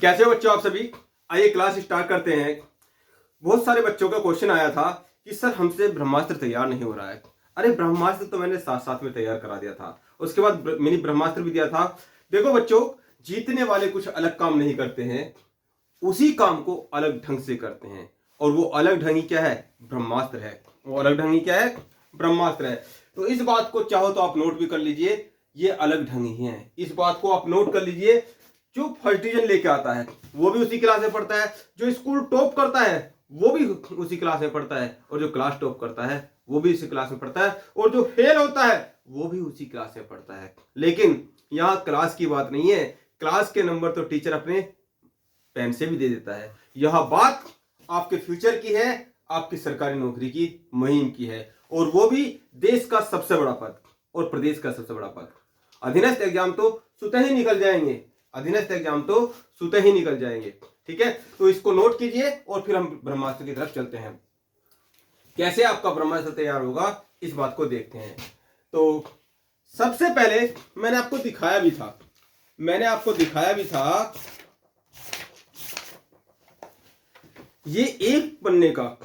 कैसे हो बच्चों आप सभी। आइए क्लास स्टार्ट करते हैं। बहुत सारे बच्चों का क्वेश्चन आया था कि सर हमसे ब्रह्मास्त्र तैयार नहीं हो रहा है। अरे ब्रह्मास्त्र तो मैंने साथ साथ में तैयार करा दिया था, उसके बाद मिनी ब्रह्मास्त्र भी दिया था। देखो बच्चों, जीतने वाले कुछ अलग काम नहीं करते हैं, उसी काम को अलग ढंग से करते हैं। और वो अलग ढंग ही क्या है? ब्रह्मास्त्र है। वो अलग ढंग ही क्या है? ब्रह्मास्त्र है। तो इस बात को चाहो तो आप नोट भी कर लीजिए, ये अलग ढंग ही है। इस बात को आप नोट कर लीजिए। जो फर्स्ट डिवीजन लेके आता है वो भी उसी क्लास में पढ़ता है, जो स्कूल टॉप करता है वो भी उसी क्लास में पढ़ता है, और जो क्लास टॉप करता है वो भी उसी क्लास में पढ़ता है, और जो फेल होता है वो भी उसी क्लास में पढ़ता है। लेकिन यहाँ क्लास की बात नहीं है, क्लास के नंबर तो टीचर अपने पेन से भी दे देता है। यह बात आपके फ्यूचर की है, आपकी सरकारी नौकरी की मुहिम की है, और वो भी देश का सबसे बड़ा पद और प्रदेश का सबसे बड़ा पद। अधीनस्थ एग्जाम तो स्वतः ही निकल जाएंगे, अधीनस्थ एग्जाम तो स्वतः ही निकल जाएंगे। ठीक है, तो इसको नोट कीजिए और फिर हम ब्रह्मास्त्र की तरफ चलते हैं। कैसे आपका ब्रह्मास्त्र तैयार होगा इस बात को देखते हैं। तो सबसे पहले मैंने आपको दिखाया भी था, ये एक पन्ने का,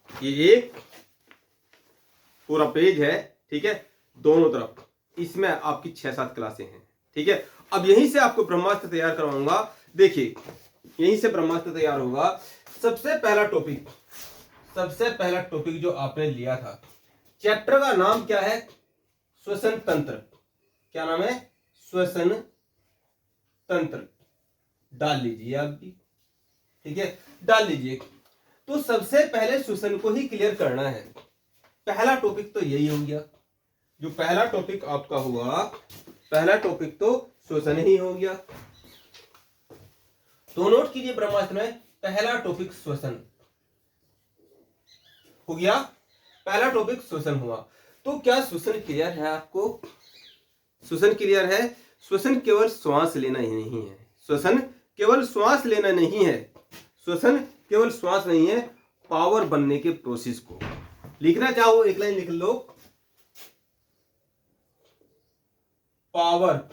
ये एक पूरा पेज है। ठीक है, दोनों तरफ इसमें आपकी 6-7 क्लासें हैं। ठीक है, अब यहीं से आपको ब्रह्मास्त्र तैयार करवाऊंगा। देखिए, यहीं से ब्रह्मास्त्र तैयार होगा। सबसे पहला टॉपिक जो आपने लिया था, चैप्टर का नाम क्या है? श्वसन तंत्र। क्या नाम है? श्वसन तंत्र। डाल लीजिए आप भी। ठीक है, डाल लीजिए। तो सबसे पहले श्वसन को ही क्लियर करना है। पहला टॉपिक तो यही हो गया। जो पहला टॉपिक आपका हुआ, पहला टॉपिक तो श्वसन ही हो गया। तो नोट कीजिए, ब्रह्मास्त्र में पहला टॉपिक श्वसन हो गया। पहला टॉपिक श्वसन हुआ। तो क्या श्वसन क्लियर है आपको? श्वसन क्लियर है? श्वसन केवल श्वास लेना ही नहीं है। श्वसन केवल श्वास लेना नहीं है। श्वसन केवल श्वास नहीं है, पावर बनने के प्रोसेस को लिखना चाहो एक लाइन लिख लो, पावर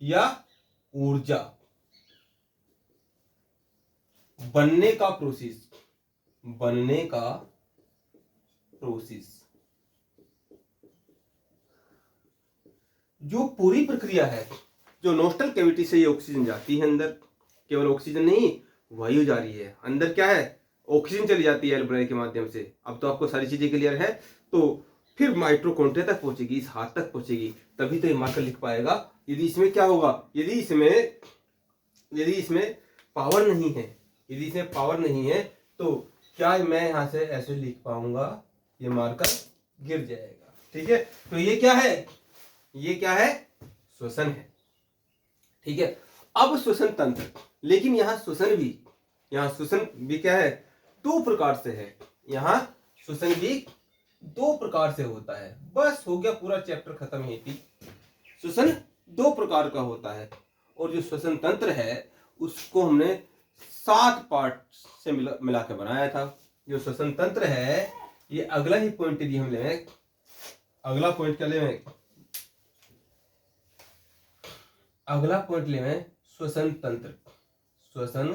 या ऊर्जा बनने का प्रोसेस, बनने का प्रोसेस। जो पूरी प्रक्रिया है, जो नोस्टल कैविटी से ये ऑक्सीजन जाती है अंदर, केवल ऑक्सीजन नहीं, वायु जा रही है अंदर। क्या है? ऑक्सीजन चली जाती है एल्वेओलाई के माध्यम से। अब तो आपको सारी चीजें क्लियर है। तो फिर माइटोकॉन्ड्रिया तक पहुंचेगी, इस हाथ तक पहुंचेगी, तभी तो ये मार्कर लिख पाएगा। यदि इसमें क्या होगा, यदि इसमें पावर नहीं है, यदि इसमें पावर नहीं है तो क्या मैं यहां से ऐसे लिख पाऊंगा? ये मार्कर गिर जाएगा। ठीक है, तो ये क्या है? ये क्या है? श्वसन है। ठीक है, अब श्वसन तंत्र, लेकिन यहां श्वसन भी क्या है? दो प्रकार से है। यहां श्वसन भी दो प्रकार से होता है। बस हो गया, पूरा चैप्टर खत्म है। श्वसन दो प्रकार का होता है, और जो श्वसन तंत्र है उसको हमने 7 पार्ट से मिला के बनाया था। जो श्वसन तंत्र है, ये अगला ही पॉइंट यदि हम लें, अगला पॉइंट क्या लें? अगला पॉइंट लें श्वसन तंत्र। श्वसन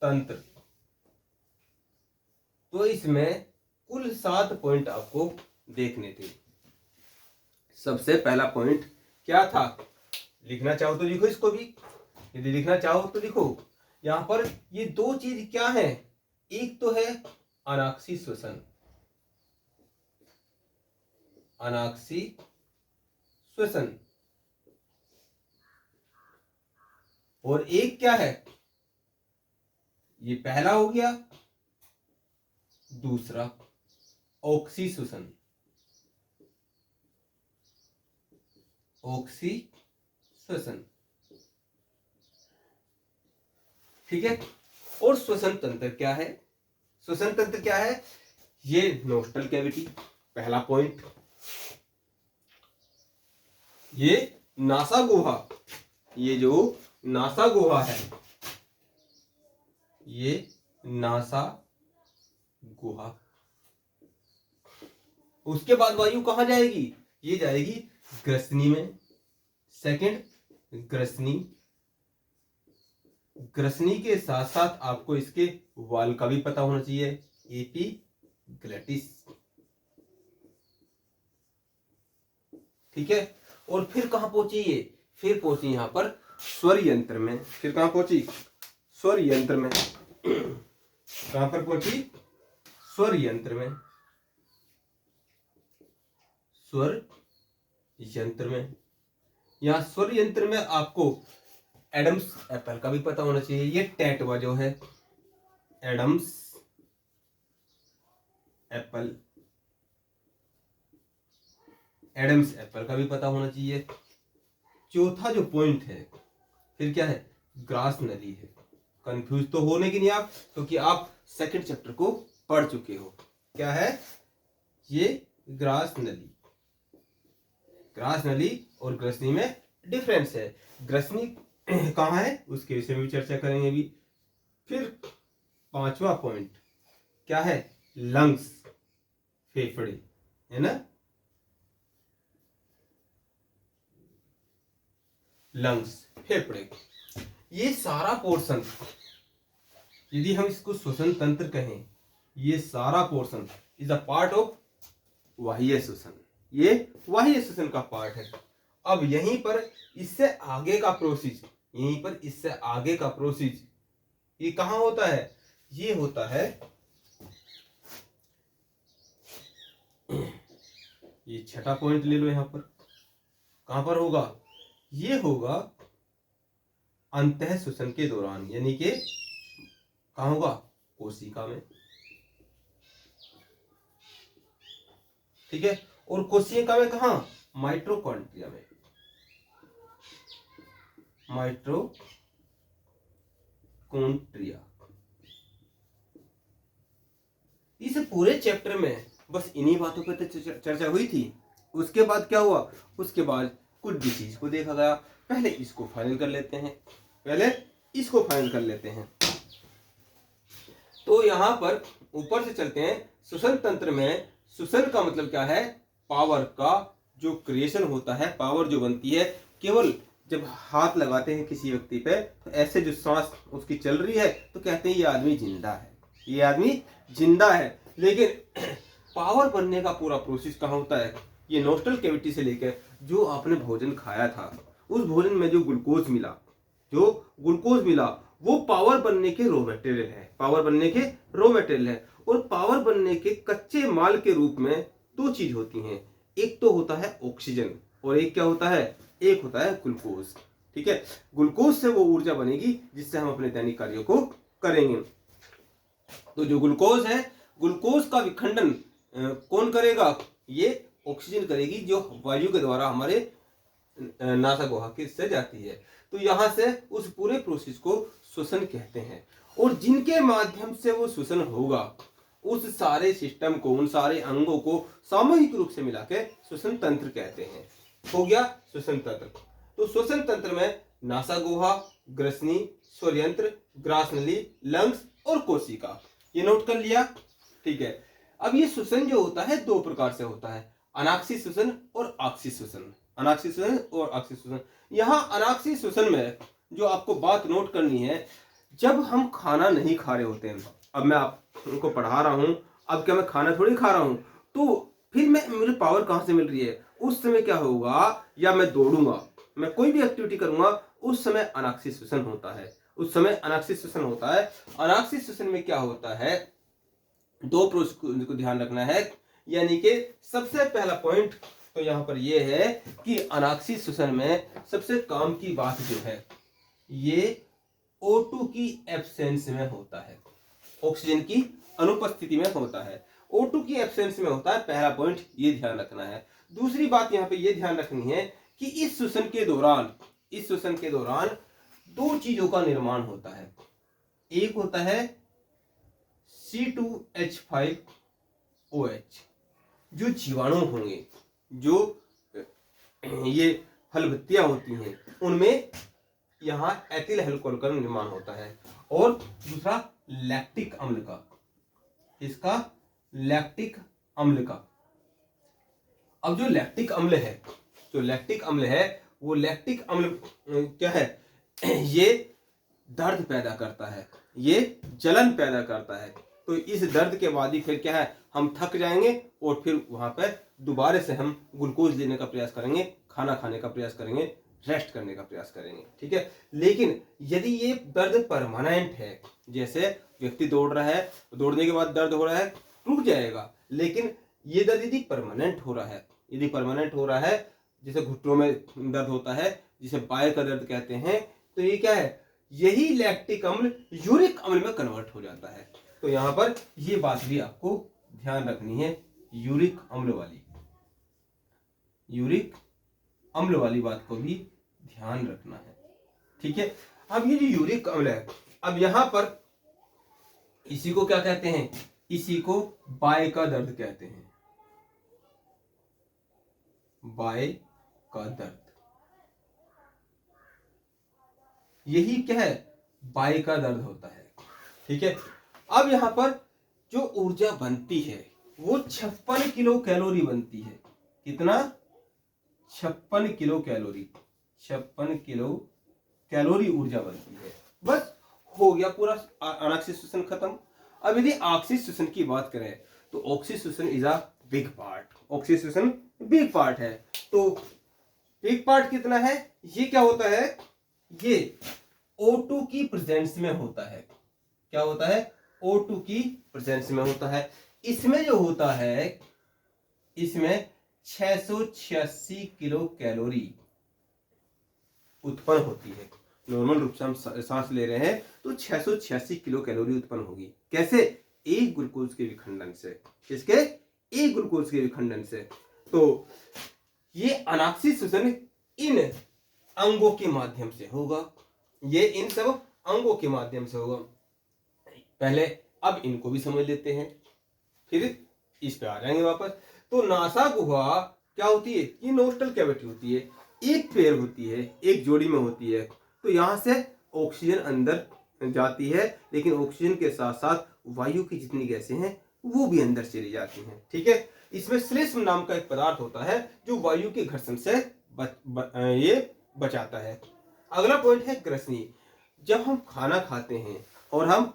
तंत्र, तो इसमें कुल 7 पॉइंट आपको देखने थे। सबसे पहला पॉइंट क्या था? लिखना चाहो तो लिखो इसको भी, यदि लिखना चाहो तो लिखो। यहां पर ये दो चीज क्या है? एक तो है अनाक्षी श्वसन, अनाक्षी श्वसन, और एक क्या है? ये पहला हो गया। दूसरा ऑक्सी श्वसन, ऑक्सी श्वसन। ठीक है, और श्वसन तंत्र क्या है? श्वसन तंत्र क्या है? ये नोस्टल कैविटी, पहला पॉइंट। ये नासा गुहा, ये जो नासा गुहा है, ये नासा गुहा। उसके बाद वायु कहां जाएगी? ये जाएगी ग्रसनी में। सेकंड ग्रसनी, ग्रसनी के साथ साथ आपको इसके वाल का भी पता होना चाहिए, एपीग्लैटिस। ठीक है, और फिर कहां पहुंची ये, फिर पहुंची यहां पर स्वर यंत्र में। फिर कहां पहुंची, स्वर यंत्र में। कहां पर पहुंची, स्वर यंत्र में, स्वर यंत्र में। यहां स्वर यंत्र में आपको एडम्स एप्पल का भी पता होना चाहिए, ये टैटवा जो है, एडम्स एप्पल, एडम्स एप्पल का भी पता होना चाहिए। चौथा जो पॉइंट है फिर क्या है, ग्रास नली है। कंफ्यूज तो होने की नहीं आप, क्योंकि आप सेकंड चैप्टर को पढ़ चुके हो। क्या है ये, ग्रास नली। ग्रास नली और ग्रसनी में डिफरेंस है। ग्रसनी कहाँ है उसके विषय में भी चर्चा करेंगे अभी। फिर पांचवा पॉइंट क्या है, लंग्स, फेफड़े, है ना, लंग्स, फेफड़े। ये सारा पोर्शन, यदि हम इसको श्वसन तंत्र कहें, ये सारा portion is a part of बाह्य श्वसन। ये बाह्य श्वसन का पार्ट है। अब यहीं पर इससे आगे का प्रोसेस, यहीं पर इससे आगे का प्रोसेस ये कहां होता है, ये होता है, ये छठा पॉइंट ले लो यहां पर, कहां पर होगा, ये होगा अंतः श्वसन के दौरान, यानी कि कहां होगा, कोशिका में। ठीक है, और कोशिका में कहां, माइटोकॉन्ड्रिया में, माइटोकॉन्ड्रिया। इस पूरे चैप्टर में बस इन्हीं बातों पर तो चर्चा हुई थी। उसके बाद क्या हुआ, उसके बाद कुछ डिसीज को देखा गया। पहले इसको फाइनल कर लेते हैं, पहले इसको फाइनल कर लेते हैं। तो यहां पर ऊपर से चलते हैं। श्वसन तंत्र में श्वसन का मतलब क्या है, पावर का जो क्रिएशन होता है, पावर जो बनती है केवल जब हाथ लगाते हैं किसी व्यक्ति पे, तो ऐसे जो सांस उसकी चल रही है तो कहते हैं ये आदमी जिंदा है, ये आदमी जिंदा है। लेकिन पावर बनने का पूरा प्रोसेस कहाँ होता है, ये नोस्ट्रल कैविटी से लेकर जो आपने भोजन खाया था, उस भोजन में जो ग्लूकोज मिला, जो ग्लूकोज मिला वो पावर बनने के रॉ मटेरियल है, पावर बनने के रॉ मटेरियल है। और पावर बनने के कच्चे माल के रूप में दो चीज होती हैं, एक तो होता है ऑक्सीजन और एक क्या होता है, एक होता है ग्लूकोज। ठीक है, ग्लूकोज से वो ऊर्जा बनेगी जिससे हम अपने दैनिक कार्यों को करेंगे। तो जो ग्लूकोज है, ग्लूकोज का विखंडन कौन करेगा, ये ऑक्सीजन करेगी, जो वायु के द्वारा हमारे नासा गुहा से जाती है। तो यहां से उस पूरे प्रोसेस को श्वसन कहते हैं। और जिनके माध्यम से वो श्वसन होगा, उस सारे सिस्टम को, उन सारे अंगों को सामूहिक रूप से मिला के श्वसन तंत्र कहते हैं। हो गया श्वसन तंत्र। तो श्वसन तंत्र में नासा गुहा, ग्रसनी, स्वर यंत्र, ग्रास नली, लंग्स और कोशिका, ये नोट कर लिया। ठीक है, अब ये श्वसन जो होता है दो प्रकार से होता है, अनाक्षी श्वसन और आक्षी श्वसन। अनाक्षी श्वसन और आक्षी श्वसन। यहां अनाक्षी श्वसन में जो आपको बात नोट करनी है, जब हम खाना नहीं खा रहे होते हैं, अब मैं आपको पढ़ा रहा हूं, अब क्या मैं खाना थोड़ी खा रहा हूं, तो फिर मुझे पावर कहां से मिल रही है, उस समय क्या होगा, या मैं दौड़ूंगा, मैं कोई भी एक्टिविटी करूंगा, उस समय अनाक्षी श्वसन होता है, उस समय अनाक्षी श्वसन होता है। अनाक्षी श्वसन में क्या होता है, दो प्रोसेस को ध्यान रखना है। यानी कि सबसे पहला पॉइंट तो यहां पर यह है कि अनाक्षी श्वसन में सबसे काम की बात जो है, ये O2 की एब्सेंस में होता है, ऑक्सीजन की अनुपस्थिति में होता है, O2 की एब्सेंस में होता है। पहला पॉइंट ये ध्यान रखना है। दूसरी बात यहां पे ये ध्यान रखनी है कि इस श्वसन के दौरान दो चीजों का निर्माण होता है। एक होता है C2H5OH, जो जीवाणु होंगे, जो ये फलबत्तियां होती हैं, उनमें यहां एथिल अल्कोहल का निर्माण होता है। और दूसरा लैक्टिक अम्ल का, इसका लैक्टिक अम्ल का। अब जो लैक्टिक अम्ल है, वो लैक्टिक अम्ल क्या है, ये दर्द पैदा करता है, ये जलन पैदा करता है। तो इस दर्द के बाद ही फिर क्या है, हम थक जाएंगे और फिर वहां पर दोबारा से हम ग्लूकोज लेने का प्रयास करेंगे, खाना खाने का प्रयास करेंगे, रेस्ट करने का प्रयास करेंगे, ठीक है। लेकिन यदि ये दर्द परमानेंट है, जैसे व्यक्ति दौड़ रहा है, दौड़ने के बाद दर्द हो रहा है, रुक जाएगा। लेकिन ये दर्द यदि परमानेंट हो रहा है, यदि परमानेंट हो रहा है, जैसे घुटनों में दर्द होता है, जिसे बाय का दर्द कहते हैं, तो ये क्या है, यही लैक्टिक अम्ल यूरिक अम्ल में कन्वर्ट हो जाता है। तो यहाँ पर ये बात भी आपको ध्यान रखनी है, यूरिक अम्ल वाली बात को भी ध्यान रखना है, ठीक है। अब ये जो यूरिक अम्ल है, अब यहां पर इसी को क्या कहते हैं, इसी को बाय का दर्द कहते हैं, बाय का दर्द, यही क्या है, बाय का दर्द होता है, ठीक है। अब यहां पर जो ऊर्जा बनती है वो 56 किलो कैलोरी बनती है। कितना? 56 किलो कैलोरी, 56 किलो कैलोरी ऊर्जा बनती है। बस हो गया पूरा अनऑक्सीडेशन खत्म। अब यदि ऑक्सीडेशन की बात करें तो oxidation is a big part, oxidation big part है। तो बिग पार्ट कितना है, ये क्या होता है, ये O2 की प्रेजेंस में होता है। क्या होता है? O2 की प्रेजेंस में होता है। इसमें जो होता है, इसमें 686 किलो कैलोरी उत्पन्न होती है। नॉर्मल रूप से हम सांस ले रहे हैं तो 686 किलो कैलोरी उत्पन्न होगी। कैसे? एक ग्लूकोज के विखंडन से। किसके? एक ग्लूकोज के विखंडन से। तो ये अनाक्सिक श्वसन इन अंगों के माध्यम से होगा, ये इन सब अंगों के माध्यम से होगा। पहले अब इनको भी समझ लेते हैं, फिर इस पे आ जाएंगे वापस। तो नासा गुहा क्या होती है? ये नोस्टल कैविटी होती है, एक पेयर होती है, एक जोड़ी में होती है। तो यहां से ऑक्सीजन अंदर जाती है, लेकिन ऑक्सीजन के साथ साथ वायु की जितनी गैसें हैं वो भी अंदर चली जाती हैं, ठीक है। इसमें श्लेष्म नाम का एक पदार्थ होता है जो वायु के घर्षण से ये बचाता है। अगला पॉइंट है ग्रसनी। जब हम खाना खाते हैं और हम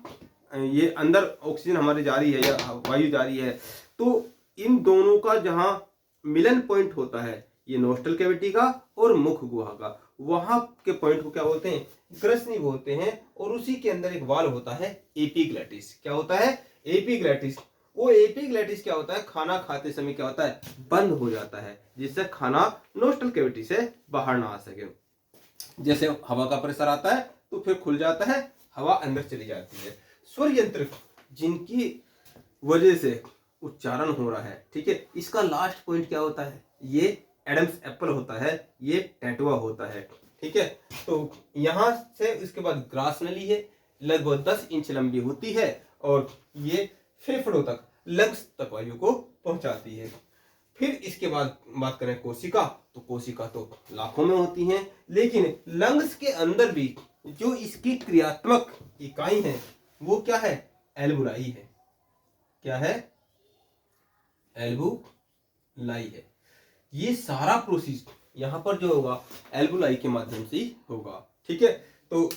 ये अंदर ऑक्सीजन हमारी जा रही है या वायु जा रही है, तो इन दोनों का जहां मिलन पॉइंट होता है, ये नोस्टल कैविटी का और मुख गुहा का, वहां के पॉइंट को क्या बोलते हैं? ग्रसनी बोलते हैं। और उसी के अंदर एक वाल्व होता है एपिग्लैटिस। क्या होता है? एपिग्लैटिस। वो एपिग्लैटिस क्या होता है? खाना खाते समय क्या होता है? बंद हो जाता है, जिससे खाना नोस्टल कैविटी से बाहर ना आ सके। जैसे हवा का प्रेशर आता है तो फिर खुल जाता है, हवा अंदर चली जाती है। स्वर यंत्र जिनकी वजह से उच्चारण हो रहा है, ठीक है, इसका लास्ट पॉइंट क्या होता है? ये एडम्स एप्पल होता है, ये टैटुआ होता है, ठीक है। तो यहां से इसके बाद ग्रास नली है, लगभग 10 इंच लंबी होती है और ये फेफड़ों तक, लंग्स तक वायु को पहुंचाती है। फिर इसके बाद बात करें कोशिका, तो कोशिका तो लाखों में होती हैं, लेकिन लंग्स के अंदर भी जो इसकी क्रियात्मक इकाई है वो क्या है? एल्वुलाई है। क्या है? एल्वुलाई है। ये सारा प्रोसेस यहां पर जो होगा एल्वुलाई के माध्यम से ही होगा, ठीक है। तो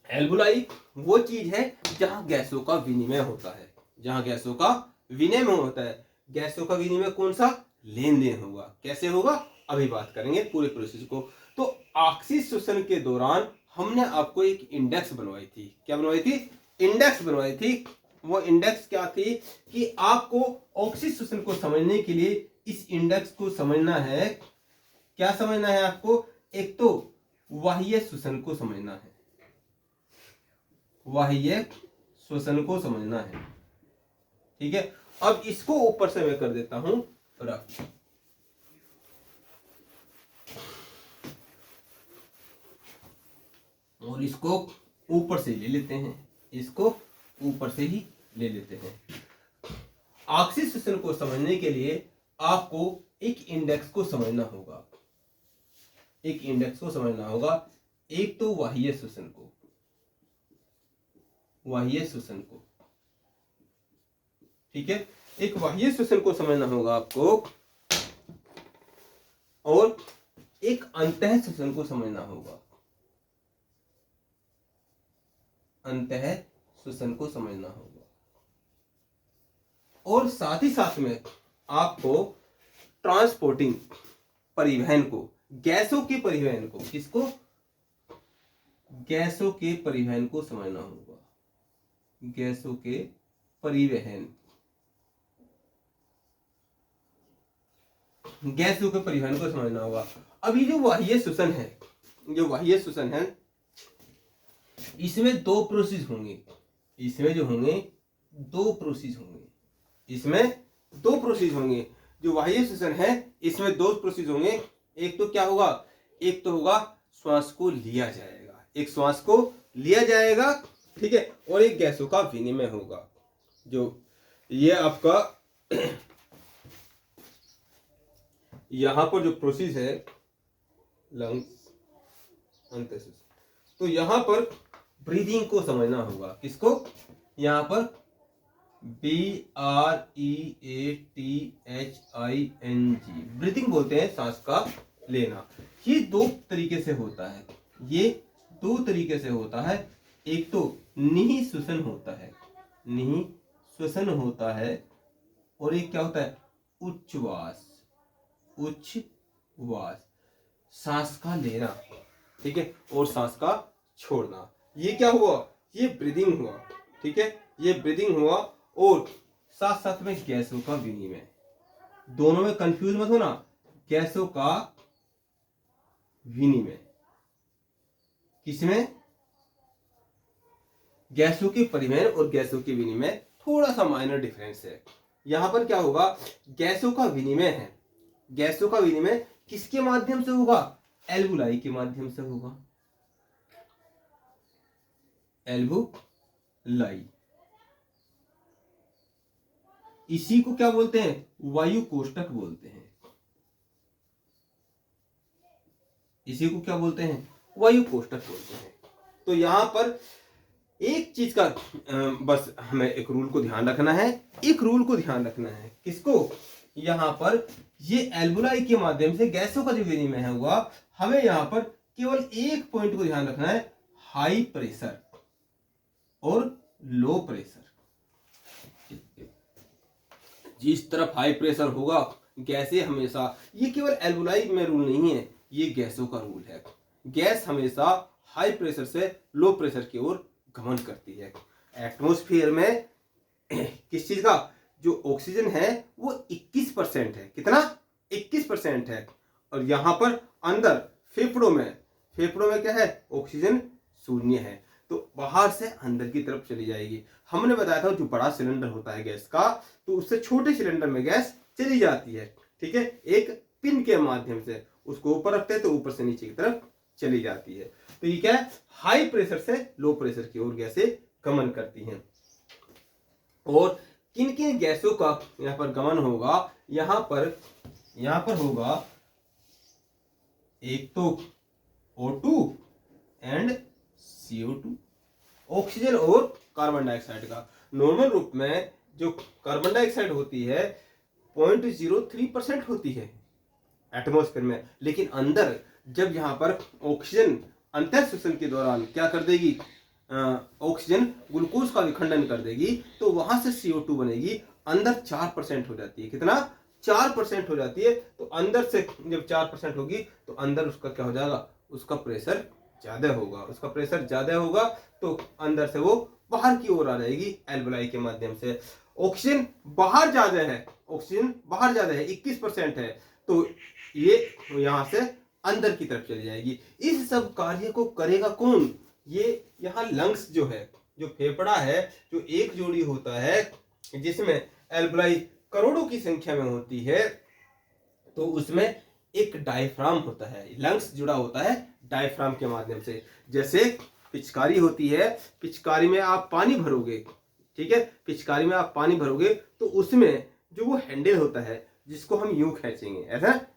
एल्वुलाई वो चीज है जहां गैसों का विनिमय होता है, जहां गैसों का विनिमय होता है। गैसों का विनिमय कौन सा? लेन देन होगा। कैसे होगा? अभी बात करेंगे पूरे प्रोसेस को। तो ऑक्सीडेशन के दौरान हमने आपको एक इंडेक्स बनवाई थी। क्या बनवाई थी? इंडेक्स बनवाई थी। वो इंडेक्स क्या थी कि आपको ऑक्सीडेशन को समझने के लिए इस इंडेक्स को समझना है। क्या समझना है आपको? एक तो बाह्य श्वसन को समझना है, बाह्य श्वसन को समझना है, ठीक है। अब इसको ऊपर से मैं कर देता हूं रफ, और इसको ऊपर से ले लेते हैं, इसको ऊपर से ही ले लेते हैं। ऑक्सीडेशन को समझने के लिए आपको एक इंडेक्स को समझना होगा, एक इंडेक्स को समझना होगा। एक तो बाह्य श्वसन को, बाह्य श्वसन को, ठीक है, एक बाह्य श्वसन को समझना होगा आपको, और एक अंतः श्वसन को समझना होगा। अंतः श्वसन को समझना होगा। और साथ ही साथ में आपको ट्रांसपोर्टिंग, परिवहन को, गैसों के परिवहन को, किसको, गैसों के परिवहन को समझना होगा। गैसों के परिवहन, गैसों के परिवहन को समझना होगा। अब ये जो बाह्य श्वसन है, जो बाह्य श्वसन है, इसमें दो प्रोसेस होंगे। इसमें जो होंगे दो प्रोसेस होंगे, इसमें दो प्रोसेस होंगे। जो बाह्य श्वसन है इसमें दो प्रोसेस होंगे। एक तो क्या होगा, एक तो होगा श्वास को लिया जाएगा, एक श्वास को लिया जाएगा, ठीक है, और एक गैसों का विनिमय होगा। जो ये आपका यहां पर जो प्रोसेस है लंग्स अंतःश्वसन, तो यहां पर ब्रीदिंग को समझना होगा। किसको, यहां पर BREATHING ब्रीदिंग बोलते हैं, सांस का लेना। ये दो तरीके से होता है, ये दो तरीके से होता है। एक तो निःश्वसन होता है, निःश्वसन होता है, और एक क्या होता है, उच्छ्वास, उच्छ्वास, सांस का लेना, ठीक है, और सांस का छोड़ना। ये क्या हुआ, ये ब्रीदिंग हुआ, ठीक है, ये ब्रीदिंग हुआ। और साथ साथ में गैसों का विनिमय, दोनों में कंफ्यूज मत होना। गैसों का विनिमय किसमें, गैसों के परिवहन और गैसों के विनिमय थोड़ा सा माइनर डिफरेंस है। यहां पर क्या होगा, गैसों का विनिमय है, गैसों का विनिमय किसके माध्यम से होगा, एल्वुलाई के माध्यम से होगा, एल्वुलाई। इसी को क्या बोलते हैं, वायु कोष्ठक बोलते हैं। इसी को क्या बोलते हैं, वायु कोष्ठक बोलते हैं। तो यहां पर एक चीज का बस हमें एक रूल को ध्यान रखना है, एक रूल को ध्यान रखना है। किसको, यहां पर ये एल्वुलाई के माध्यम से गैसों का जो विनिमय है हुआ, हमें यहां पर केवल एक पॉइंट को ध्यान रखना है, हाई प्रेशर और लो प्रेशर। जिस तरफ हाई प्रेशर होगा गैसें हमेशा, ये केवल एल्वुलाई में रूल नहीं है, ये गैसों का रूल है। गैस हमेशा हाई प्रेशर से लो प्रेशर की ओर गमन करती है। एटमॉस्फेयर में किस चीज का, जो ऑक्सीजन है वो 21% है, कितना, 21% है। और यहां पर अंदर फेफड़ों में क्या है, ऑक्सीजन शून्य है। तो बाहर से अंदर की तरफ चली जाएगी। हमने बताया था जो बड़ा सिलेंडर होता है गैस का, तो उससे छोटे सिलेंडर में गैस चली जाती है, ठीक है, एक पिन के माध्यम से। उसको ऊपर रखते हैं तो ऊपर से नीचे की तरफ चली जाती है। तो ये क्या है, हाई प्रेशर से लो प्रेशर की ओर गैसें गमन करती हैं। और किन किन गैसों का यहां पर गमन होगा, यहां पर होगा एक तो O2 एंड CO2, ऑक्सीजन और कार्बन डाइऑक्साइड का। नॉर्मल रूप में जो कार्बन डाइऑक्साइड होती है 0.03% होती है एटमॉस्फेयर में, लेकिन अंदर जब यहाँ पर ऑक्सीजन अंतःश्वसन के दौरान क्या कर देगी, ऑक्सीजन ग्लूकोज का विखंडन कर देगी, तो वहां से CO2 बनेगी, अंदर 4% हो जाती है। कितना, 4% हो जाती है। तो अंदर से जब 4% होगी तो अंदर उसका क्या हो जाएगा, उसका प्रेशर ज्यादा होगा, उसका प्रेशर ज्यादा होगा, तो अंदर से वो बाहर की ओर आ जाएगी एल्वुलाई के माध्यम से। ऑक्सीजन बाहर ज्यादा है, ऑक्सीजन बाहर ज्यादा है, 21% है, तो ये यहां से अंदर की तरफ चली जाएगी। इस सब कार्य को करेगा कौन, ये यहाँ लंग्स जो है, जो फेफड़ा है, जो एक जोड़ी होता है जिसमें एल्वुलाई करोड़ों की संख्या में होती है, तो उसमें एक डायफ्राम होता है, लंग्स जुड़ा होता है डायफ्राम के माध्यम से। जैसे पिचकारी होती है, पिचकारी में आप पानी भरोगे, ठीक है, पिचकारी में आप पानी भरोगे तो उसमें जो वो हैंडल होता है जिसको हम यूं खींचेंगे,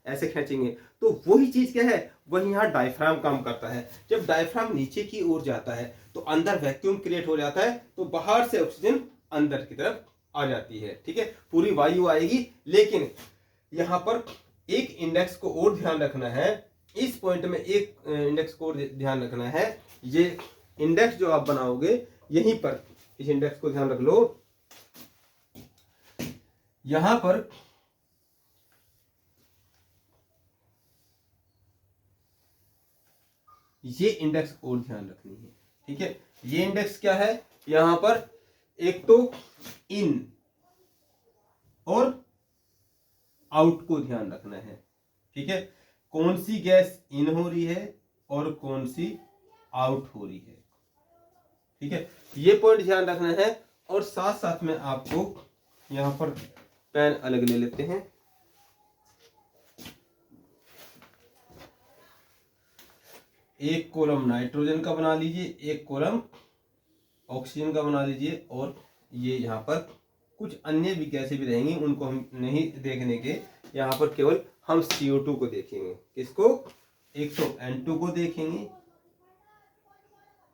ऐसे खींचेंगे, तो वही चीज क्या है, वही यहाँ डायफ्राम काम करता है। जब डायफ्राम नीचे की ओर जाता है तो अंदर वैक्यूम क्रिएट हो जाता है, तो बाहर से ऑक्सीजन अंदर की तरफ आ जाती है, ठीक है, पूरी वायु आएगी। लेकिन यहाँ पर एक इंडेक्स को और ध्यान रखना है, इस पॉइंट में एक इंडेक्स को और ध्यान रखना है। ये इंडेक्स जो आप बनाओगे, यहीं पर इस इंडेक्स को ध्यान रख लो, यहां पर ये इंडेक्स और ध्यान रखनी है। ठीक है, ये इंडेक्स क्या है, यहां पर एक तो इन और आउट को ध्यान रखना है। ठीक है, कौन सी गैस इन हो रही है और कौन सी आउट हो रही है। ठीक है, ये पॉइंट ध्यान रखना है। और साथ साथ में आपको यहां पर पेन अलग ले लेते हैं, एक कॉलम नाइट्रोजन का बना लीजिए, एक कॉलम ऑक्सीजन का बना लीजिए, और ये यहाँ पर कुछ अन्य भी गैसें भी रहेंगी, उनको हम नहीं देखने के, यहाँ पर केवल हम CO2 को देखेंगे। किसको, एक तो N2 को देखेंगे,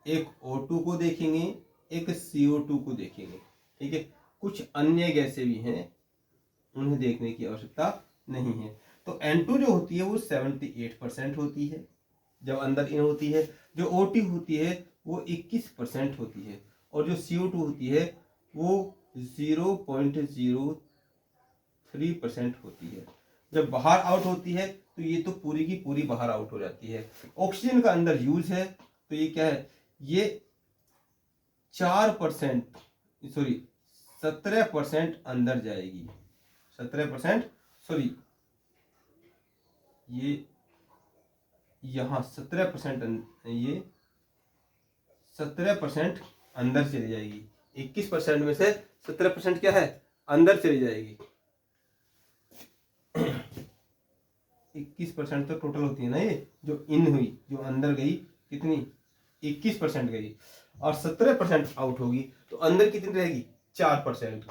एक O2 को देखेंगे, एक CO2 को देखेंगे। ठीक है, कुछ अन्य गैसें भी हैं, उन्हें देखने की आवश्यकता नहीं है। तो N2 जो होती है वो 78% होती है जब अंदर इन होती है, जो O2 होती है वो 21% होती है, और जो CO2 होती है वो 0.03% होती है। जब बाहर आउट होती है तो ये तो पूरी की पूरी बाहर आउट हो जाती है। ऑक्सीजन का अंदर यूज है तो ये क्या है, ये 4%, सॉरी 17% अंदर जाएगी, 17%, सॉरी ये यहाँ 17%, ये 17% अंदर चली जाएगी। 21% में से 17% क्या है, अंदर चली जाएगी। 21% तो टोटल होती है ना, ये जो इन हुई, जो अंदर गई कितनी, 21% गई, और 17% आउट होगी, तो अंदर कितनी रहेगी, 4%।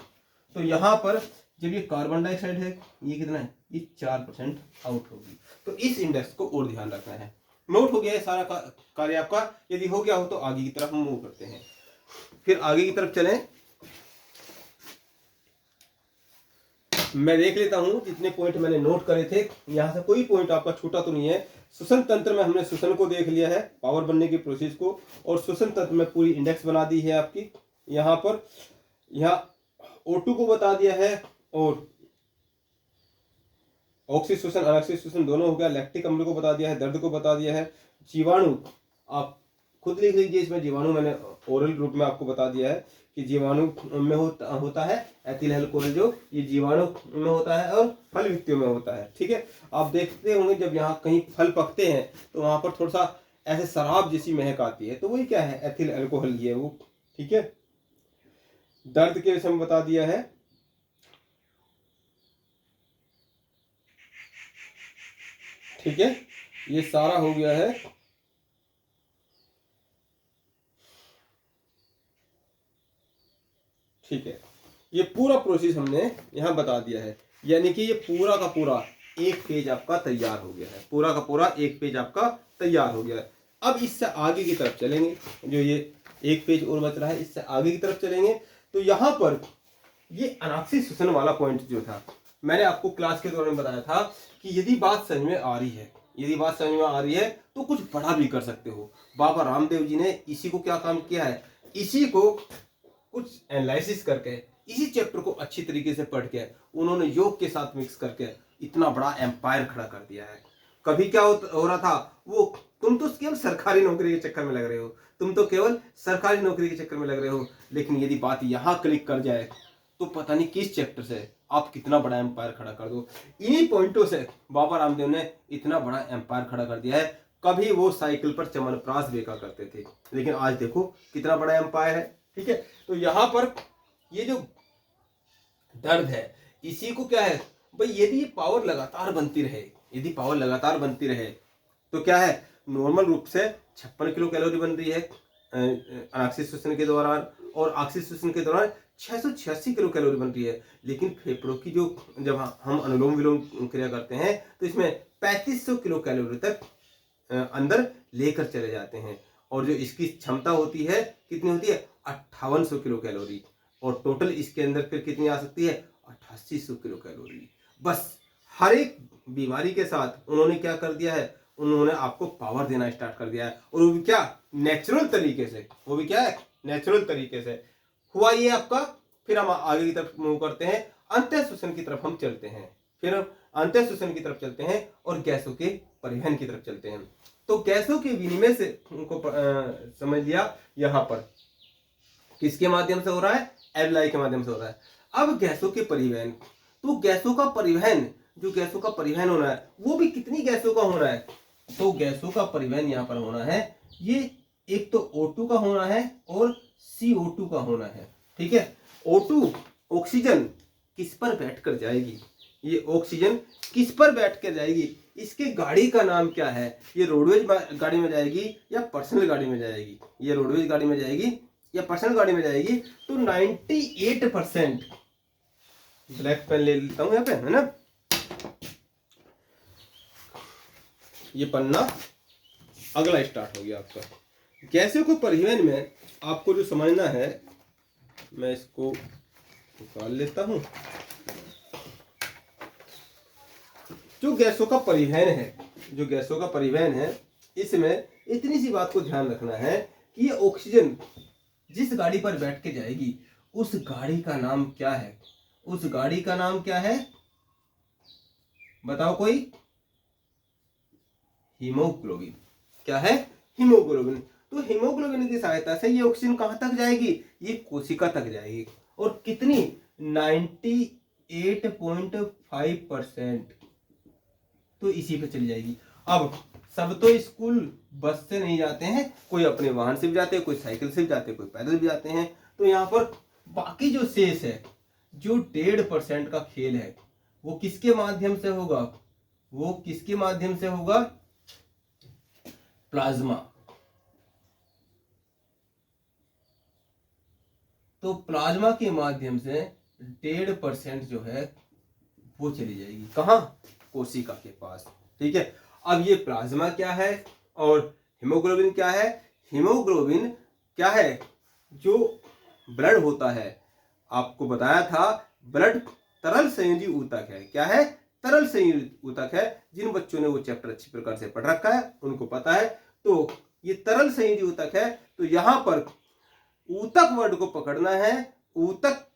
तो यहाँ पर जब ये कार्बन डाइऑक्साइड है, ये कितना है, ये 4% आउट होगी। तो इस इंडेक्स को और ध्यान रखना है। नोट हो गया है सारा कार्य आपका, यदि हो गया हो तो आगे की तरफ हम मूव करते हैं। फिर आगे की तरफ चलें, मैं देख लेता हूं जितने पॉइंट मैंने नोट करे थे, यहां से कोई पॉइंट आपका छूटा तो नहीं है। श्वसन तंत्र में हमने श्वसन को देख लिया है, पावर बनने की प्रोसेस को, और श्वसन तंत्र में पूरी इंडेक्स बना दी है आपकी। यहाँ पर यहाँ O2 को बता दिया है, और ऑक्सीश्वसन अनऑक्सीश्वसन दोनों हो गया, लैक्टिक अम्ल को बता दिया है, दर्द को बता दिया है, जीवाणु आप खुद लिख लीजिए, इसमें जीवाणु मैंने ओरल रूप में आपको बता दिया है कि जीवाणु में होता है एथिल अल्कोहल, जो ये जीवाणु में होता है और फल वित्तियों में होता है। ठीक है, आप देखते होंगे जब यहाँ कहीं फल पकते हैं तो वहां पर थोड़ा सा ऐसे शराब जैसी महक आती है, तो वही क्या है, एथिल अल्कोहल ये वो। ठीक है, दर्द के विषय में बता दिया है। ठीक है, ये सारा हो गया है। ठीक है, ये पूरा प्रोसेस हमने यहाँ बता दिया है, यानी कि ये पूरा का पूरा एक पेज आपका तैयार हो गया है, पूरा का पूरा एक पेज आपका तैयार हो गया है। अब इससे आगे की तरफ चलेंगे, जो ये एक पेज और बच रहा है, इससे आगे की तरफ चलेंगे तो यहाँ पर ये अनाक्सी श्वसन वाला पॉइंट जो था, मैंने आपको क्लास के दौरान बताया था कि यदि बात समझ में आ रही है, यदि बात समझ में आ रही है तो कुछ बड़ा भी कर सकते हो। बाबा रामदेव जी ने इसी को क्या काम किया है, इसी को कुछ एनालिसिस करके, इसी चैप्टर को अच्छी तरीके से पढ़ के उन्होंने योग के साथ मिक्स करके इतना बड़ा एम्पायर खड़ा कर दिया है। कभी क्या हो रहा था, वो तुम तो केवल सरकारी नौकरी के चक्कर में लग रहे हो, तुम तो केवल सरकारी नौकरी के चक्कर में लग रहे हो, लेकिन यदि बात यहाँ क्लिक कर जाए तो पता नहीं किस चैप्टर से आप कितना बड़ा एम्पायर खड़ा कर दो। इन्हीं पॉइंटों से बाबा रामदेव ने इतना बड़ा एम्पायर खड़ा कर दिया है। कभी वो साइकिल पर चमनप्राश बेचा करते थे, लेकिन आज देखो कितना बड़ा एम्पायर है। ठीक है, तो यहाँ पर ये जो दर्द है, इसी को क्या है भाई, यदि ये पावर लगातार बनती रहे, यदि पावर लगातार बनती रहे तो क्या है, नॉर्मल रूप से 56 किलो कैलोरी बन रही है ऑक्सीजन के दौरान, और ऑक्सीजन के दौरान 686 किलो कैलोरी बन रही है। लेकिन फेफड़ों की जो, जब हम अनुलोम विलोम क्रिया करते हैं तो इसमें 3500 किलो कैलोरी तक अंदर लेकर चले जाते हैं, और जो इसकी क्षमता होती है कितनी होती है, 5800 किलो कैलोरी, और टोटल इसके अंदर फिर कितनी आ सकती है, 8800 किलो कैलोरी। बस हर एक बीमारी के साथ उन्होंने क्या कर दिया है, उन्होंने आपको पावर देना स्टार्ट कर दिया है, और वो भी क्या, नेचुरल तरीके से, वो भी क्या है, नेचुरल तरीके से हुआ ये आपका। फिर हम आगे की तरफ मूव करते हैं, अंतः श्वसन की तरफ हम चलते हैं। फिर अंतः श्वसन की तरफ चलते हैं और गैसों के परिवहन की तरफ चलते हैं। तो गैसों के विनिमय से उनको समझ लिया यहाँ पर किसके माध्यम से हो रहा है, एल्वेलाई के माध्यम से हो रहा है। अब गैसों के परिवहन, तो गैसों का परिवहन, जो गैसों का परिवहन होना है वो भी कितनी गैसों का होना है, तो गैसों का परिवहन यहाँ पर होना है, ये एक तो O2 का होना है और CO2 का होना है। ठीक है, O2 ऑक्सीजन किस पर बैठकर जाएगी, ये ऑक्सीजन किस पर बैठ कर जाएगी, इसके गाड़ी का नाम क्या है, ये रोडवेज गाड़ी में जाएगी या पर्सनल गाड़ी में जाएगी, ये रोडवेज गाड़ी में जाएगी या पर्सनल गाड़ी में जाएगी। तो 98%, ब्लैक पेन ले लेता हूं यहाँ पे, है ना, ये पन्ना अगला स्टार्ट हो गया आपका। गैसों को परिवहन में आपको जो समझना है, मैं इसको निकाल लेता हूं। जो गैसों का परिवहन है, जो गैसों का परिवहन है, इसमें इतनी सी बात को ध्यान रखना है कि ये ऑक्सीजन जिस गाड़ी पर बैठ के जाएगी उस गाड़ी का नाम क्या है, उस गाड़ी का नाम क्या है, बताओ कोई, हीमोग्लोबिन। क्या है, हीमोग्लोबिन। तो हीमोग्लोबिन की सहायता से ये ऑक्सीजन कहां तक जाएगी, ये कोशिका तक जाएगी। और कितनी, 98.5%, तो इसी पे चली जाएगी। अब सब तो स्कूल बस से नहीं जाते हैं, कोई अपने वाहन से भी जाते हैं, कोई साइकिल से भी जाते हैं, कोई पैदल भी जाते हैं। तो यहाँ पर बाकी जो शेष है, जो 1.5% का खेल है, वो किसके माध्यम से होगा, वो किसके माध्यम से होगा, प्लाज्मा। तो प्लाज्मा के माध्यम से 1.5% जो है वो चली जाएगी कहां, कोशिका के पास। ठीक है, अब ये प्लाज्मा क्या है और हीमोग्लोबिन क्या है। हीमोग्लोबिन क्या है, जो ब्लड होता है, आपको बताया था ब्लड तरल संयोजी ऊतक है। क्या है, तरल संयोजी ऊतक है। जिन बच्चों ने वो चैप्टर अच्छी प्रकार से पढ़ रखा है उनको पता है। तो ये तरल संयोजी ऊतक है। तो यहां पर ऊतक वर्ड को पकड़ना है। ऊतक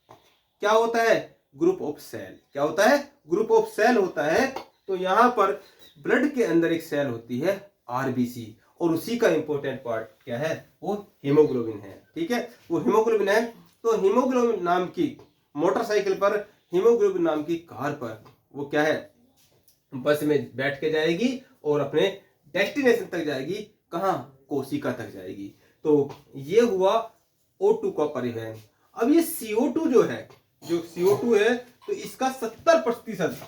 क्या होता है, ग्रुप ऑफ सेल। क्या होता है, ग्रुप ऑफ सेल होता है। तो यहां पर ब्लड के अंदर एक सेल होती है आरबीसी, और उसी का इंपॉर्टेंट पार्ट क्या है, वो हीमोग्लोबिन है। ठीक है, वो हीमोग्लोबिन है। तो हीमोग्लोबिन नाम की मोटरसाइकिल पर, हीमोग्लोबिन नाम की कार पर वो क्या है, बस में बैठ के जाएगी और अपने डेस्टिनेशन तक जाएगी। कहां, कोशिका तक जाएगी। तो ये हुआ O2 का परिवहन। अब ये CO2 जो है, जो CO2 है, तो इसका 70%,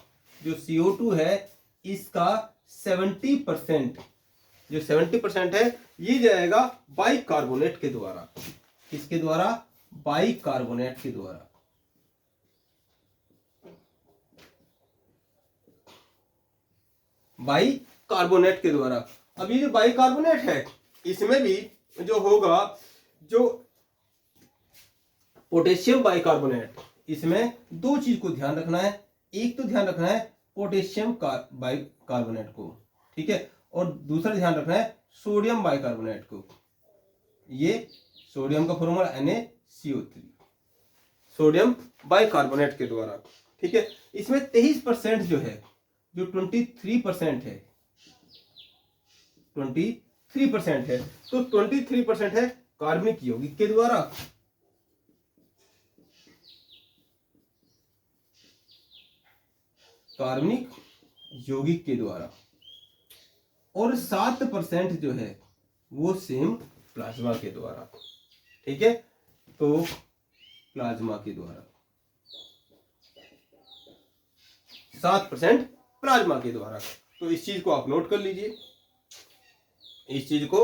जो CO2 है इसका 70%, जो 70% है ये जाएगा बाइकार्बोनेट के द्वारा। किसके द्वारा, बाइकार्बोनेट के द्वारा। बाइकार्बोनेट के द्वारा। अब ये जो बाइकार्बोनेट है, इसमें भी जो होगा, जो पोटेशियम बाइकार्बोनेट, इसमें दो चीज को ध्यान रखना है। एक तो ध्यान रखना है पोटेशियम बाइकार्बोनेट को, ठीक है, और दूसरा ध्यान रखना है सोडियम बाइकार्बोनेट को। ये सोडियम का फॉर्मूला NaCO3, सोडियम बाइकार्बोनेट के द्वारा। ठीक है, इसमें 23% जो है, जो 23% है, 23% है, तो 23% है कार्बनिक यौगिक के द्वारा। कार्बनिक यौगिक के द्वारा, और 7% जो है वो सेम प्लाज्मा के द्वारा। ठीक है, तो प्लाज्मा के द्वारा 7% प्लाज्मा के द्वारा। तो इस चीज को आप नोट कर लीजिए, इस चीज को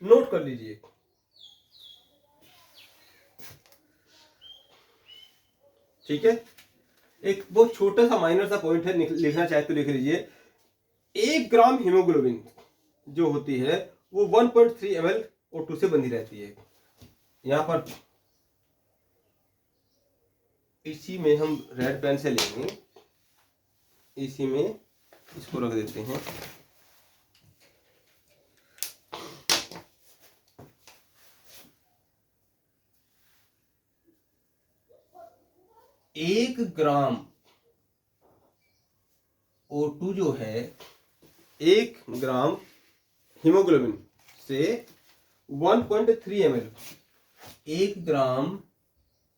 नोट कर लीजिए। ठीक है, एक बहुत छोटा सा माइनर सा पॉइंट है, लिखना चाहे तो लिख लीजिए। 1 ग्राम हीमोग्लोबिन जो होती है वो 1.3 ml O2 से बंधी रहती है। यहां पर इसी में हम रेड पेन से लेंगे, इसी में इसको रख देते हैं। 1 ग्राम O2 जो है 1 ग्राम हीमोग्लोबिन से 1.3 ml, 1 ग्राम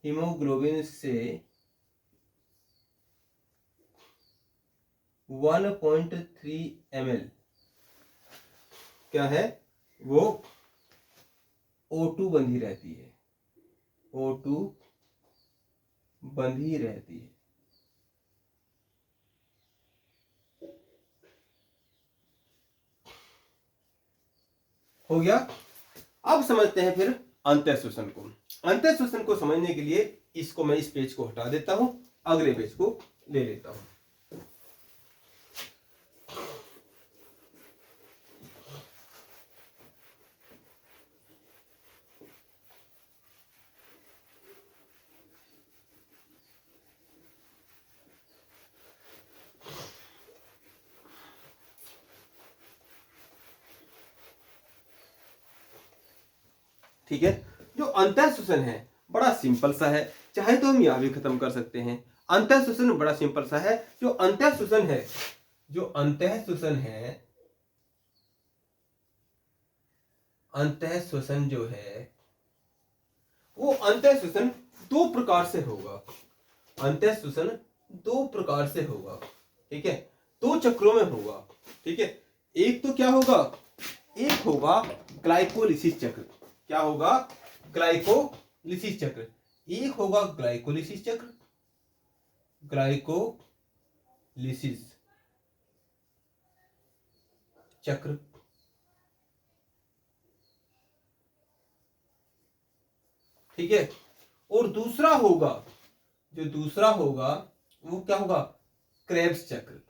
हीमोग्लोबिन से 1.3 ml क्या है, वो O2 बंधी रहती है, O2 बंधी रहती है। हो गया। अब समझते हैं फिर अंतःश्वसन को। अंतःश्वसन को समझने के लिए इसको मैं इस पेज को हटा देता हूं, अगले पेज को ले लेता हूं। ठीक है, जो अंतःश्वसन है बड़ा सिंपल सा है, चाहे तो हम यहां भी खत्म कर सकते हैं। अंतःश्वसन बड़ा सिंपल सा है। जो अंतःश्वसन है, जो अंतःश्वसन है, अंतःश्वसन जो है वो अंतःश्वसन 2 प्रकार से होगा। अंतःश्वसन 2 प्रकार से होगा, ठीक है, 2 चक्रों में होगा। ठीक है, एक तो क्या होगा, एक होगा ग्लाइकोलिसिस चक्र। क्या होगा, ग्लाइकोलिसिस चक्र। एक होगा ग्लाइकोलिसिस चक्र, ग्लाइकोलिसिस चक्र। ठीक है, और दूसरा होगा, जो दूसरा होगा वो क्या होगा, क्रेब्स चक्र।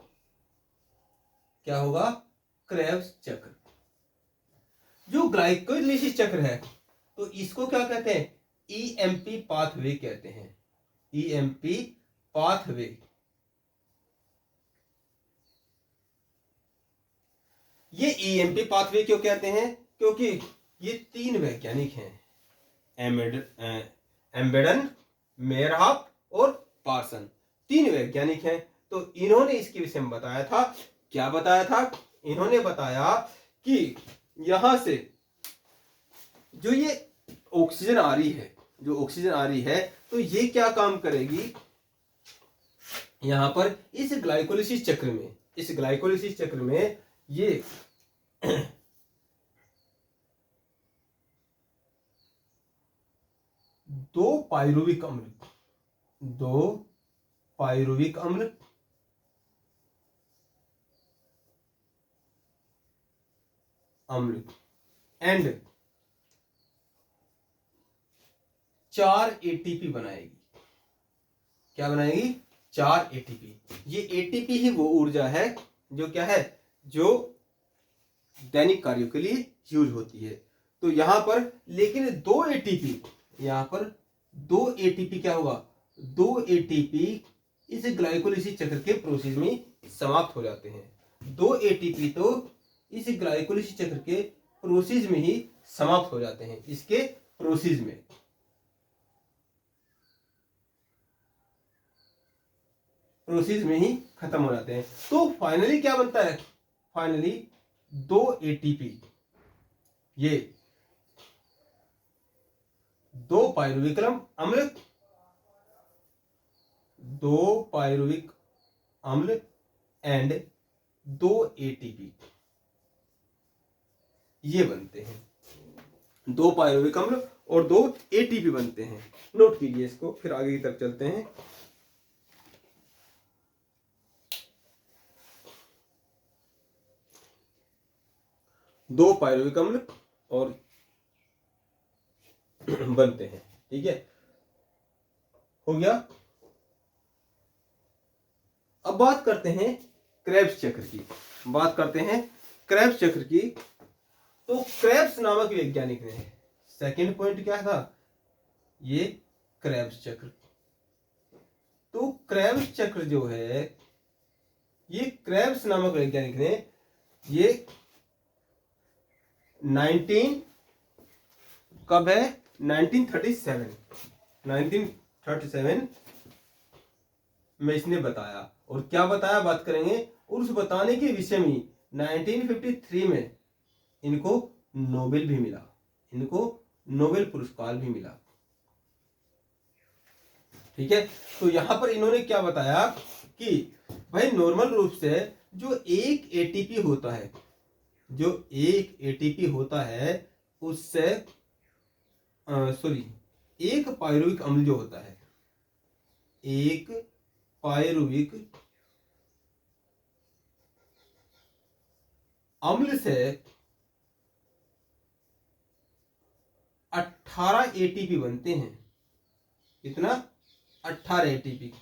क्या होगा, क्रेब्स चक्र। जो ग्लाइकोलिसिस चक्र है तो इसको क्या कहते हैं, ईएमपी पाथवे कहते हैं, ईएमपी पाथवे। ये ईएमपी पाथवे क्यों कहते हैं, क्योंकि ये 3 वैज्ञानिक हैं, एम्बेडन, मेयरहॉफ और पार्सन। 3 वैज्ञानिक हैं। तो इन्होंने इसके विषय में बताया था, क्या बताया था, इन्होंने बताया कि यहां से जो ये ऑक्सीजन आ रही है, जो ऑक्सीजन आ रही है, तो ये क्या काम करेगी, यहां पर इस ग्लाइकोलिसिस चक्र में, इस ग्लाइकोलिसिस चक्र में ये 2 पायरुविक अम्ल, 2 पायरुविक अम्ल एंड 4 एटीपी बनाएगी। क्या बनाएगी, 4 एटीपी। ये एटीपी ही वो ऊर्जा है जो क्या है, जो दैनिक कार्यों के लिए यूज होती है। तो यहां पर लेकिन 2 एटीपी, यहां पर 2 एटीपी क्या होगा, 2 एटीपी इस ग्लाइकोलिसिस चक्र के प्रोसेस में समाप्त हो जाते हैं। 2 एटीपी तो इस ग्लाइकोलिसिस चक्र के प्रोसेस में ही समाप्त हो जाते हैं, इसके प्रोसेस में। प्रोसेस में ही खत्म हो जाते हैं। तो फाइनली क्या बनता है, फाइनली 2 एटीपी, ये 2 पायरुविक अम्ल, 2 पायरुविक अम्ल एंड 2 एटीपी, ये बनते हैं। 2 पायरुविक अम्ल और 2 एटीपी बनते हैं। नोट कीजिए इसको, फिर आगे की तरफ चलते हैं। दो पायरुविक अम्ल और बनते हैं, ठीक है, हो गया। अब बात करते हैं क्रेब्स चक्र की, बात करते हैं क्रेब्स चक्र की। तो क्रेब्स नामक वैज्ञानिक ने, सेकंड पॉइंट क्या था, ये क्रेब्स चक्र। तो क्रेब्स चक्र जो है, ये क्रेब्स नामक वैज्ञानिक ने ये 19 कब है, 1937 में इसने बताया। और क्या बताया बात करेंगे। और उस बताने के विषय में 1953 में इनको नोबेल भी मिला, इनको नोबेल पुरस्कार भी मिला। ठीक है, तो यहां पर इन्होंने क्या बताया कि भाई नॉर्मल रूप से जो एक एटीपी होता है, जो एक एटीपी होता है उससे सॉरी एक पायरुविक अम्ल जो होता है, एक पायरुविक अम्ल से 18 एटीपी बनते हैं। कितना? 18 एटीपी।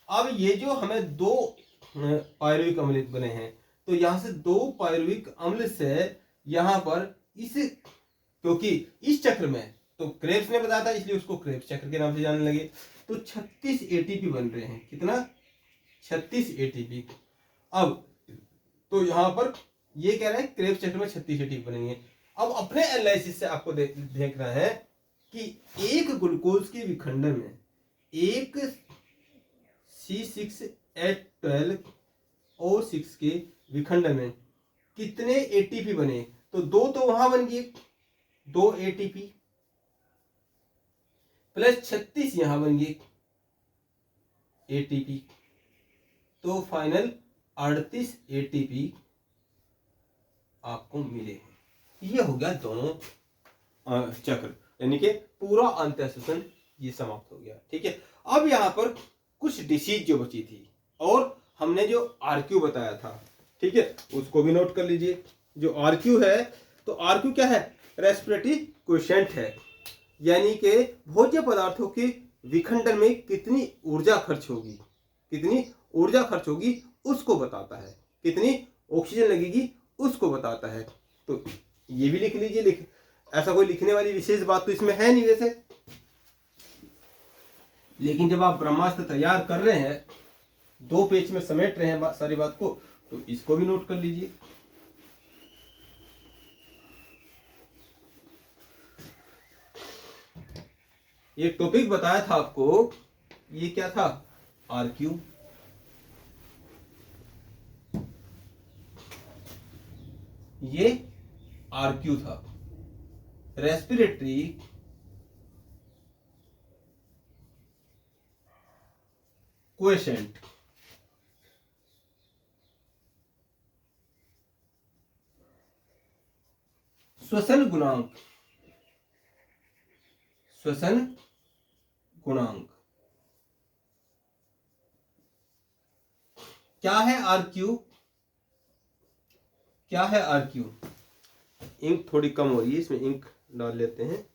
अब ये जो हमें दो पायरुविक अम्ल बने हैं, तो यहां से दो पायरुविक अम्ल से यहां पर इस, क्योंकि इस चक्र में तो क्रेब्स ने बताया था इसलिए उसको क्रेब्स चक्र के नाम से जानने लगे। तो 36 एटीपी बन रहे हैं। कितना? 36 एटीपी। अब तो यहां पर ये कह रहे हैं क्रेब्स चक्र में 36 एटीपी बनेंगे। अब अपने एनालिसिस से आपको देखना है कि एक ग्लूकोज के विखंडन में एक C6H12O6 के विखंडन में कितने एटीपी बने। तो दो तो वहां बन गए, 2 एटीपी प्लस 36 यहां बन गए एटीपी, तो फाइनल 38 एटीपी आपको मिले हैं। ये हो गया दोनों चक्र, यानी कि पूरा अंतःशोषण ये समाप्त हो गया। ठीक है, अब यहां पर कुछ डिसीज जो बची थी और हमने जो आरक्यू बताया था, ठीक है, उसको भी नोट कर लीजिए। जो आरक्यू है, तो आरक्यू क्या है? रेस्पिरेटरी क्वोशिएंट है, यानी कि भोज्य पदार्थों के विखंडन में कितनी ऊर्जा खर्च होगी, कितनी ऊर्जा खर्च होगी उसको बताता है, कितनी ऑक्सीजन लगेगी उसको बताता है। तो ये भी लिख लीजिए। ऐसा कोई लिखने वाली विशेष बात तो इसमें है नहीं वैसे, लेकिन जब आप ब्रह्मास्त्र तैयार कर रहे हैं, 2 पेज में समेट रहे हैं सारी बात को, तो इसको भी नोट कर लीजिए। ये टॉपिक बताया था आपको, ये क्या था? आरक्यू। ये आरक्यू था, रेस्पिरेटरी क्वोशिएंट। श्वसन गुणांक, श्वसन गुणांक। क्या है आरक्यू? क्या है आरक्यू? इंक थोड़ी कम हो रही है, इसमें इंक डाल लेते हैं।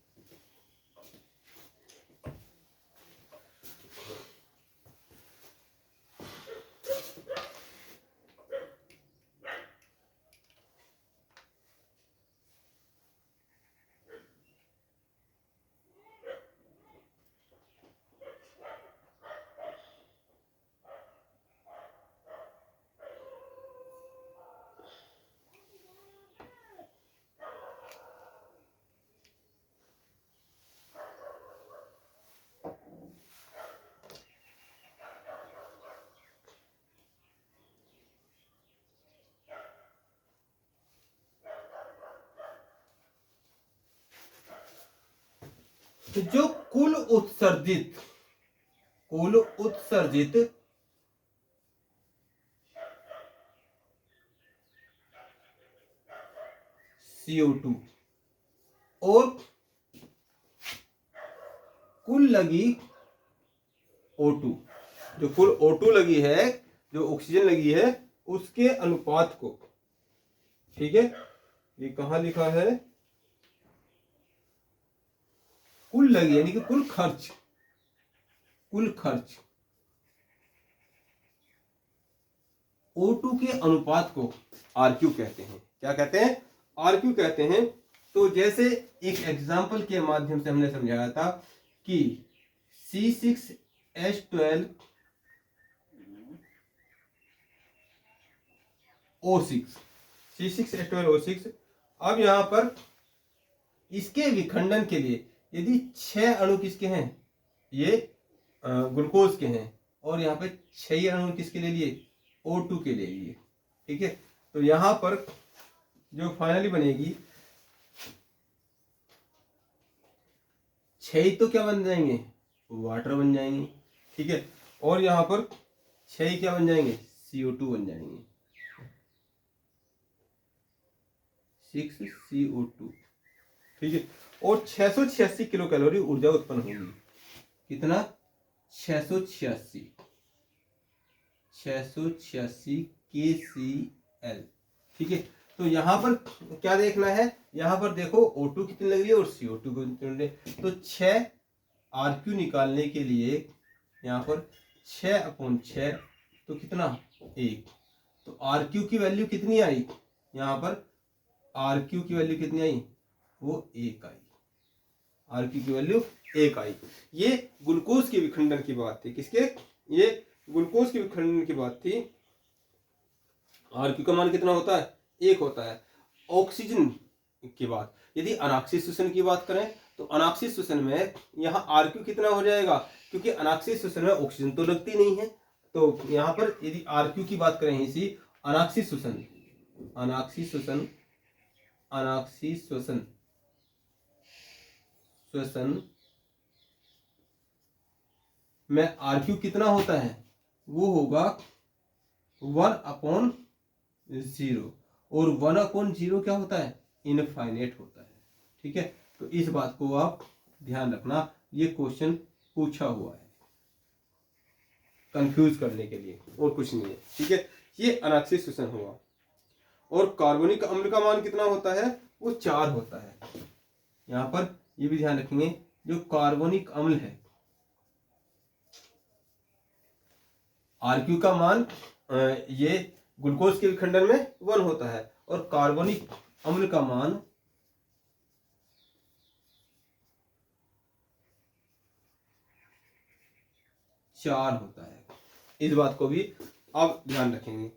तो जो कुल उत्सर्जित CO2 और कुल लगी O2, जो कुल O2 लगी है, जो ऑक्सीजन लगी है, उसके अनुपात को, ठीक है, ये कहां लिखा है? कुल लगी यानी कि कुल खर्च O2 के अनुपात को आरक्यू कहते हैं। क्या कहते हैं? आरक्यू कहते हैं। तो जैसे एक एग्जांपल के माध्यम से हमने समझाया था कि C6H12O6, अब यहां पर इसके विखंडन के लिए यदि 6 अणु किसके हैं? ये ग्लूकोज के हैं, और यहाँ पे 6 अणु किसके ले लिए, O2 के ले लिए। ठीक है, तो यहाँ पर जो फाइनली बनेगी 6 तो क्या बन जाएंगे, वाटर बन जाएंगे। ठीक है, और यहाँ पर 6 क्या बन जाएंगे, CO2 बन जाएंगे, 6CO2। ठीक है, और 686 किलो कैलोरी ऊर्जा उत्पन्न होगी। कितना, 686 KCl। ठीक है, तो यहाँ पर क्या देखना है, यहाँ पर देखो O2 कितनी लग रही है और CO2 को कितनी लग रही है। तो 6 RQ निकालने के लिए यहाँ पर 6/6 तो कितना, 1। तो RQ की वैल्यू कितनी आई, यहाँ पर RQ की वैल्यू कितनी आई, वो 1 आई। RQ की वैल्यू 1 आई। ये ग्लूकोज के विखंडन की बात थी, किसके, ये ग्लूकोज के विखंडन की बात थी। RQ का मान कितना होता है, 1 होता है। ऑक्सीजन की बात, यदि अनाक्षिक श्वसन की बात करें तो अनाक्षिक श्वसन में यहाँ RQ कितना हो जाएगा, क्योंकि अनाक्षिक श्वसन में ऑक्सीजन तो लगती नहीं है। तो यहाँ पर यदि RQ की बात करें इसी अनाक्षिक श्वसन, अनाक्षिक श्वसन, अनाक्षिक श्वसन, श्वसन में RQ कितना होता है, वो होगा 1/0, और 1/0 क्या होता है, इनफाइनेट होता है। ठीक है, तो इस बात को आप ध्यान रखना, ये क्वेश्चन पूछा हुआ है कंफ्यूज करने के लिए, और कुछ नहीं है। ठीक है, ये अनाक्षिक श्वसन हुआ। और कार्बनिक अम्ल का मान कितना होता है, वो 4 होता है। यहाँ पर ये भी ध्यान रखेंगे, जो कार्बनिक अम्ल है RQ का मान ये ग्लूकोज के विखंडन में 1 होता है, और कार्बनिक अम्ल का मान 4 होता है। इस बात को भी आप ध्यान रखेंगे।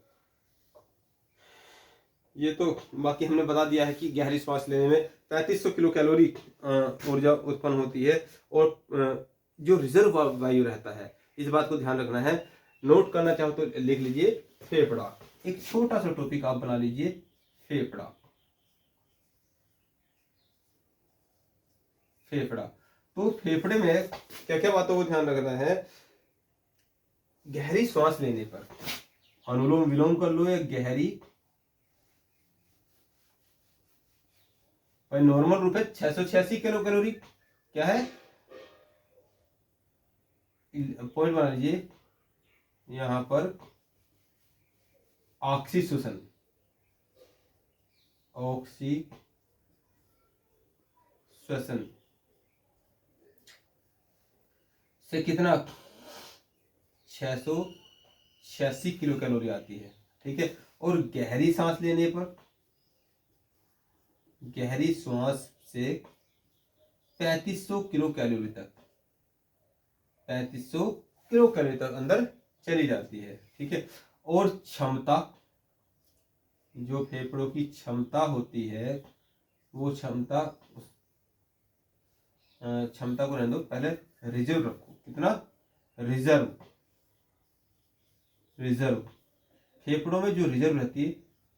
ये तो बाकी हमने बता दिया है कि गहरी सांस लेने में 3500 किलो कैलोरी ऊर्जा उत्पन्न होती है, और जो रिजर्व वायु रहता है, इस बात को ध्यान रखना है। नोट करना चाहो तो लिख लीजिए फेफड़ा, एक छोटा सा टॉपिक आप बना लीजिए, फेफड़ा। फेफड़ा, तो फेफड़े में क्या क्या बातों को ध्यान रखना है। गहरी सांस लेने पर अनुलोम विलोम कर लो, या गहरी, नॉर्मल रूप है 686 किलो कैलोरी, क्या है, पॉइंट बना लीजिए यहां पर, ऑक्सी श्वसन, ऑक्सी श्वसन से कितना, 686 किलो कैलोरी आती है। ठीक है, और गहरी सांस लेने पर, गहरी श्वास से 3500 किलो कैलोरी तक, 3500 किलो कैलोरी तक अंदर चली जाती है। ठीक है, और क्षमता, जो फेफड़ों की क्षमता होती है, वो क्षमता को रहने दो, पहले रिजर्व रखो, कितना, रिजर्व, फेफड़ों में जो रिजर्व रहती है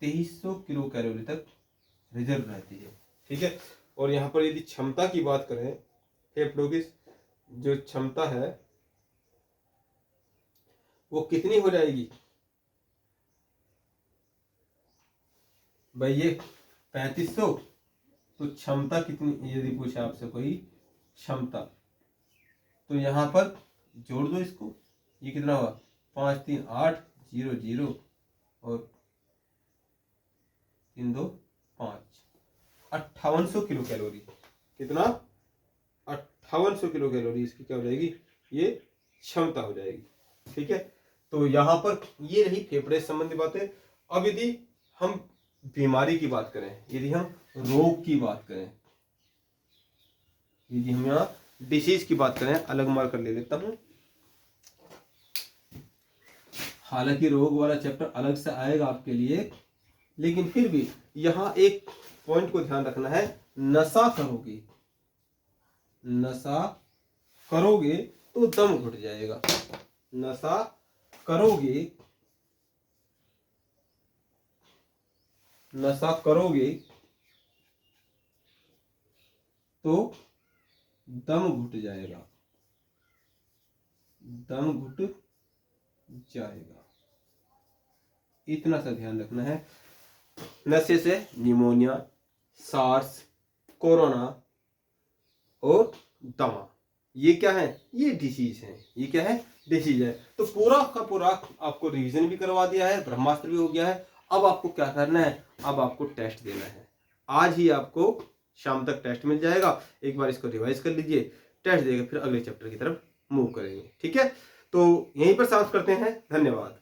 2300 किलो कैलोरी तक रिजर्व रहती है। ठीक है, और यहाँ पर यदि क्षमता की बात करें, फेफड़ों की जो क्षमता है वो कितनी हो जाएगी भाई, ये 3500, तो क्षमता कितनी, यदि पूछे आपसे कोई क्षमता, तो यहाँ पर जोड़ दो इसको, ये कितना हुआ, 5 3 8 0 0 और 3 2 5, 5800 किलो कैलोरी, कितना, 5800 किलो कैलोरी इसकी क्या हो जाएगी, ये क्षमता हो जाएगी। ठीक है, तो यहाँ पर ये रही फेफड़े से संबंधी बातें। अब यदि हम बीमारी की बात करें, यदि हम रोग की बात करें, यदि हम यहाँ डिसीज की बात करें, अलग मार कर ले लेता हूं, हालांकि रोग वाला चैप्टर अलग से आएगा आपके लिए, लेकिन फिर भी यहाँ एक पॉइंट को ध्यान रखना है, नशा करोगे, नशा करोगे तो दम घुट जाएगा, नशा करोगे, नशा करोगे तो दम घुट जाएगा, दम घुट जाएगा। इतना सा ध्यान रखना है। नशे से निमोनिया, सार्स, कोरोना और दमा, ये क्या है? ये डिसीज है। ये क्या है? डिसीज है। तो पूरा का पूरा आपको रिवीजन भी करवा दिया है, ब्रह्मास्त्र भी हो गया है। अब आपको क्या करना है? अब आपको टेस्ट देना है। आज ही आपको शाम तक टेस्ट मिल जाएगा। एक बार इसको रिवाइज कर लीजिए, टेस्ट देगा, फिर अगले चैप्टर की तरफ मूव करेंगे। ठीक है, तो यहीं पर समाप्त करते हैं। धन्यवाद।